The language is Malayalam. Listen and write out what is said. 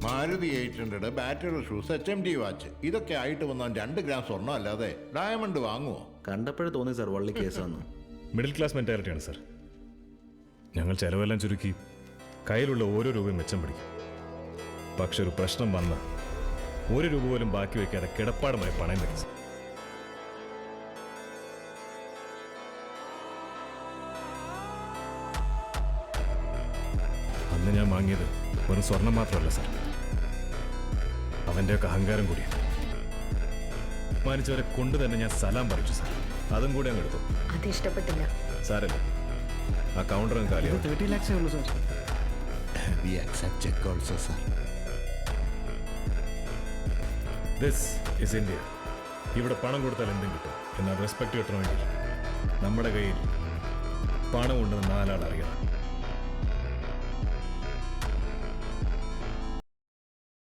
Maruti 800, battery shoes, HMD watch, ഇതൊക്കെ ആയിട്ട് വന്നാൽ 2 ഗ്രാം സ്വർണ്ണം അല്ലാതെ ഡയമണ്ട് വാങ്ങുമോ? കണ്ടപ്പോഴേ തോന്നി സാർ വള്ളി കേസാന്ന്. മിഡിൽ ക്ലാസ് മെൻറ്റാലിറ്റിയാണ് സാർ. ഞങ്ങൾ ചിലവെല്ലാം ചുരുക്കി കയ്യിലുള്ള ഓരോ രൂപയും മെച്ചം പിടിക്കും. പക്ഷെ ഒരു പ്രശ്നം വന്ന് 1 രൂപ പോലും ബാക്കി വയ്ക്കാതെ കിടപ്പാടുമായി പണയം വെക്കും. അന്ന് ഞാൻ വാങ്ങിയത് വെറും സ്വർണം മാത്രമല്ല സാർ, അവൻ്റെയൊക്കെ അഹങ്കാരം കൂടിയാണ്. മാനിച്ചവരെ കൊണ്ട് തന്നെ ഞാൻ സലാം പറിച്ചു സാർ. അതും കൂടി അങ്ങ് എടുത്തു. അത് ഇഷ്ടപ്പെട്ടില്ല സാരല്ല, ആ കൗണ്ടറും കാലിയാണ്. 30 lakhs ഉള്ളൂ sir. We accept check also, sir. This is India. ഇവിടെ പണം കൊടുത്താൽ എന്തും കിട്ടും. എന്നാൽ റെസ്പെക്ട് കിട്ടണമെങ്കിൽ നമ്മുടെ കയ്യിൽ പണം ഉണ്ടെന്ന് 4 ആൾ അറിയണം.